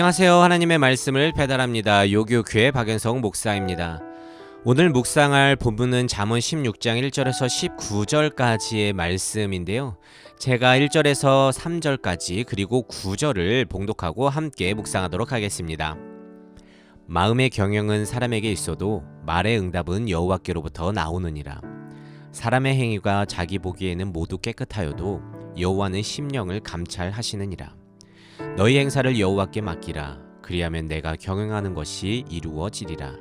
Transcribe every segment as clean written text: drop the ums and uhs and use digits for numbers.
안녕하세요. 하나님의 말씀을 배달합니다. 요교교회 박연성 목사입니다. 오늘 묵상할 본문은 잠언 16장 1절에서 19절까지의 말씀인데요. 제가 1절에서 3절까지 그리고 9절을 봉독하고 함께 묵상하도록 하겠습니다. 마음의 경영은 사람에게 있어도 말의 응답은 여호와께로부터 나오느니라. 사람의 행위가 자기 보기에는 모두 깨끗하여도 여호와는 심령을 감찰하시느니라. 너희 행사를 여호와께 맡기라. 그리하면 내가 경영하는 것이 이루어지리라.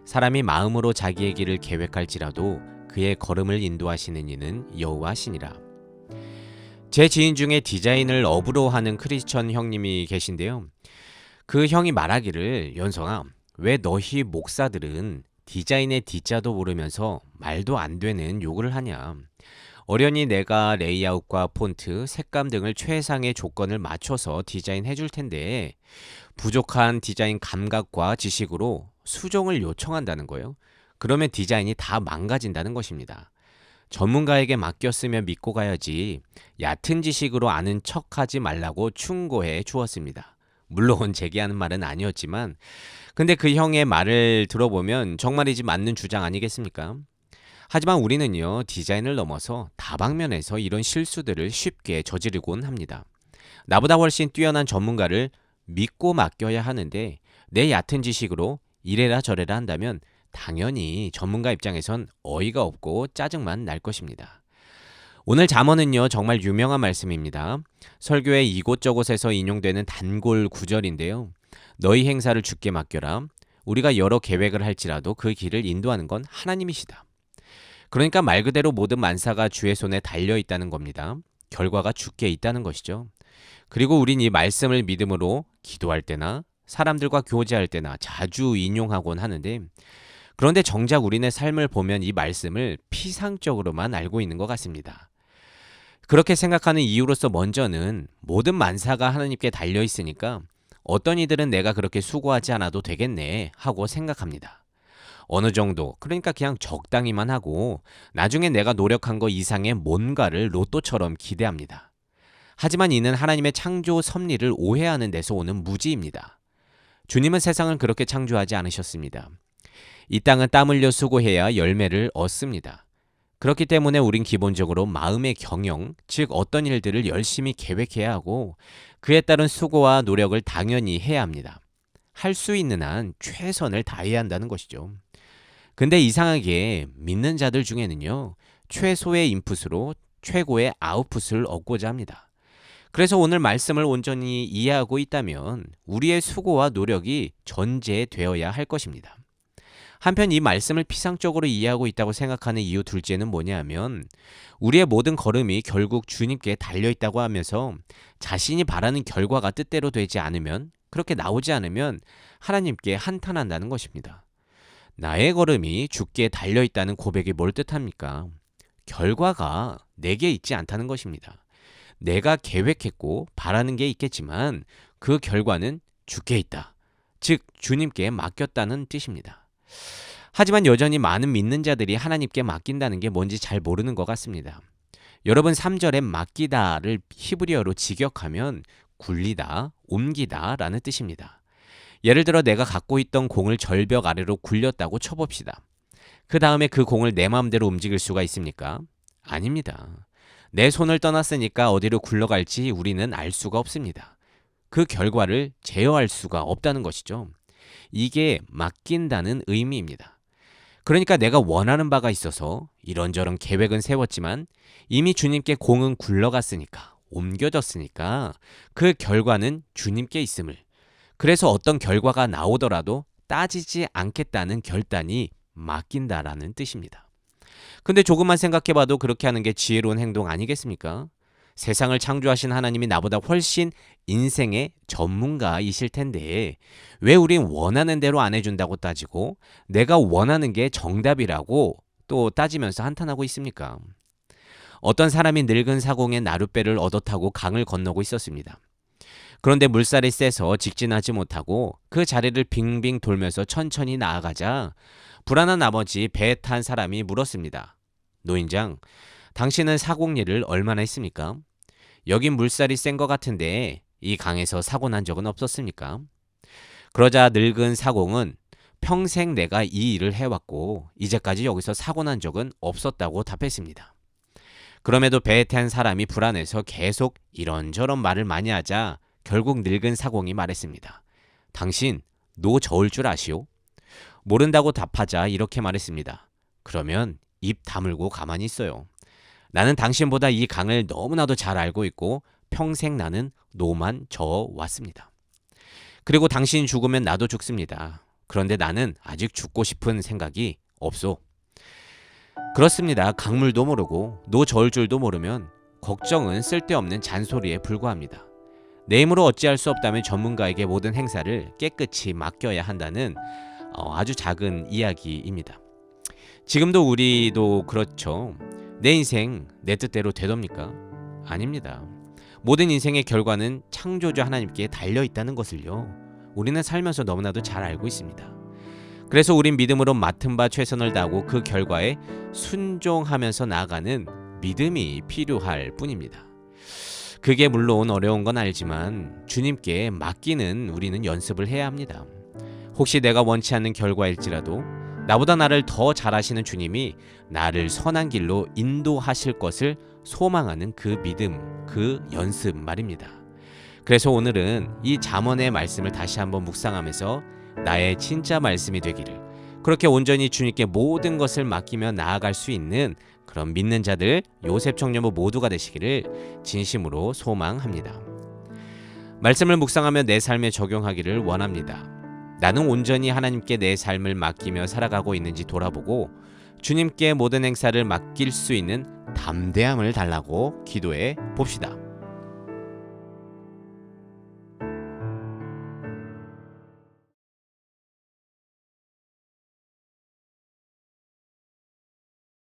사람이 마음으로 자기의 길을 계획할지라도 그의 걸음을 인도하시는 이는 여호와시니라. 제 지인 중에 디자인을 업으로 하는 크리스천 형님이 계신데요. 그 형이 말하기를, 연성아, 왜 너희 목사들은 디자인의 D자도 모르면서 말도 안 되는 욕을 하냐. 어련히 내가 레이아웃과 폰트, 색감 등을 최상의 조건을 맞춰서 디자인해 줄 텐데 부족한 디자인 감각과 지식으로 수정을 요청한다는 거예요. 그러면 디자인이 다 망가진다는 것입니다. 전문가에게 맡겼으면 믿고 가야지 얕은 지식으로 아는 척하지 말라고 충고해 주었습니다. 물론 제게 하는 말은 아니었지만 근데 그 형의 말을 들어보면 정말이지 맞는 주장 아니겠습니까? 하지만 우리는요, 디자인을 넘어서 다방면에서 이런 실수들을 쉽게 저지르곤 합니다. 나보다 훨씬 뛰어난 전문가를 믿고 맡겨야 하는데 내 얕은 지식으로 이래라 저래라 한다면 당연히 전문가 입장에선 어이가 없고 짜증만 날 것입니다. 오늘 잠언은요, 정말 유명한 말씀입니다. 설교의 이곳저곳에서 인용되는 단골 구절인데요. 너희 행사를 주께 맡겨라. 우리가 여러 계획을 할지라도 그 길을 인도하는 건 하나님이시다. 그러니까 말 그대로 모든 만사가 주의 손에 달려 있다는 겁니다. 결과가 주께 있다는 것이죠. 그리고 우린 이 말씀을 믿음으로 기도할 때나 사람들과 교제할 때나 자주 인용하곤 하는데, 그런데 정작 우리네 삶을 보면 이 말씀을 피상적으로만 알고 있는 것 같습니다. 그렇게 생각하는 이유로서 먼저는 모든 만사가 하나님께 달려 있으니까 어떤 이들은 내가 그렇게 수고하지 않아도 되겠네 하고 생각합니다. 어느 정도, 그러니까 그냥 적당히만 하고 나중에 내가 노력한 거 이상의 뭔가를 로또처럼 기대합니다. 하지만 이는 하나님의 창조 섭리를 오해하는 데서 오는 무지입니다. 주님은 세상을 그렇게 창조하지 않으셨습니다. 이 땅은 땀 흘려 수고해야 열매를 얻습니다. 그렇기 때문에 우린 기본적으로 마음의 경영, 즉 어떤 일들을 열심히 계획해야 하고 그에 따른 수고와 노력을 당연히 해야 합니다. 할 수 있는 한 최선을 다해야 한다는 것이죠. 근데 이상하게 믿는 자들 중에는요, 최소의 인풋으로 최고의 아웃풋을 얻고자 합니다. 그래서 오늘 말씀을 온전히 이해하고 있다면 우리의 수고와 노력이 전제되어야 할 것입니다. 한편 이 말씀을 피상적으로 이해하고 있다고 생각하는 이유 둘째는 뭐냐면, 우리의 모든 걸음이 결국 주님께 달려있다고 하면서 자신이 바라는 결과가 뜻대로 되지 않으면, 그렇게 나오지 않으면 하나님께 한탄한다는 것입니다. 나의 걸음이 주께 달려있다는 고백이 뭘 뜻합니까? 결과가 내게 있지 않다는 것입니다. 내가 계획했고 바라는 게 있겠지만 그 결과는 주께 있다. 즉 주님께 맡겼다는 뜻입니다. 하지만 여전히 많은 믿는 자들이 하나님께 맡긴다는 게 뭔지 잘 모르는 것 같습니다. 여러분 3절에 맡기다를 히브리어로 직역하면 굴리다, 옮기다 라는 뜻입니다. 예를 들어 내가 갖고 있던 공을 절벽 아래로 굴렸다고 쳐봅시다. 그 다음에 그 공을 내 마음대로 움직일 수가 있습니까? 아닙니다. 내 손을 떠났으니까 어디로 굴러갈지 우리는 알 수가 없습니다. 그 결과를 제어할 수가 없다는 것이죠. 이게 맡긴다는 의미입니다. 그러니까 내가 원하는 바가 있어서 이런저런 계획은 세웠지만 이미 주님께 공은 굴러갔으니까, 옮겨졌으니까 그 결과는 주님께 있음을, 그래서 어떤 결과가 나오더라도 따지지 않겠다는 결단이 맡긴다라는 뜻입니다. 근데 조금만 생각해봐도 그렇게 하는 게 지혜로운 행동 아니겠습니까? 세상을 창조하신 하나님이 나보다 훨씬 인생의 전문가이실 텐데 왜 우린 원하는 대로 안 해준다고 따지고 내가 원하는 게 정답이라고 또 따지면서 한탄하고 있습니까? 어떤 사람이 늙은 사공의 나룻배를 얻어 타고 강을 건너고 있었습니다. 그런데 물살이 세서 직진하지 못하고 그 자리를 빙빙 돌면서 천천히 나아가자 불안한 나머지 배에 탄 사람이 물었습니다. 노인장, 당신은 사공 일을 얼마나 했습니까? 여긴 물살이 센 것 같은데 이 강에서 사고 난 적은 없었습니까? 그러자 늙은 사공은 평생 내가 이 일을 해왔고 이제까지 여기서 사고 난 적은 없었다고 답했습니다. 그럼에도 배에 탄 사람이 불안해서 계속 이런저런 말을 많이 하자 결국 늙은 사공이 말했습니다. 당신 노 저을 줄 아시오? 모른다고 답하자 이렇게 말했습니다. 그러면 입 다물고 가만히 있어요. 나는 당신보다 이 강을 너무나도 잘 알고 있고 평생 나는 노만 저어왔습니다. 그리고 당신 죽으면 나도 죽습니다. 그런데 나는 아직 죽고 싶은 생각이 없소. 그렇습니다. 강물도 모르고 노 저을 줄도 모르면 걱정은 쓸데없는 잔소리에 불과합니다. 내 힘으로 어찌할 수 없다면 전문가에게 모든 행사를 깨끗이 맡겨야 한다는 아주 작은 이야기입니다. 지금도 우리도 그렇죠. 내 인생 내 뜻대로 되렵니까? 아닙니다. 모든 인생의 결과는 창조주 하나님께 달려있다는 것을요. 우리는 살면서 너무나도 잘 알고 있습니다. 그래서 우린 믿음으로 맡은 바 최선을 다하고 그 결과에 순종하면서 나아가는 믿음이 필요할 뿐입니다. 그게 물론 어려운 건 알지만 주님께 맡기는 우리는 연습을 해야 합니다. 혹시 내가 원치 않는 결과일지라도 나보다 나를 더 잘하시는 주님이 나를 선한 길로 인도하실 것을 소망하는 그 믿음, 그 연습 말입니다. 그래서 오늘은 이 잠언의 말씀을 다시 한번 묵상하면서 나의 진짜 말씀이 되기를, 그렇게 온전히 주님께 모든 것을 맡기며 나아갈 수 있는 그런 믿는 자들, 요셉 청년부 모두가 되시기를 진심으로 소망합니다. 말씀을 묵상하며 내 삶에 적용하기를 원합니다. 나는 온전히 하나님께 내 삶을 맡기며 살아가고 있는지 돌아보고 주님께 모든 행사를 맡길 수 있는 담대함을 달라고 기도해 봅시다.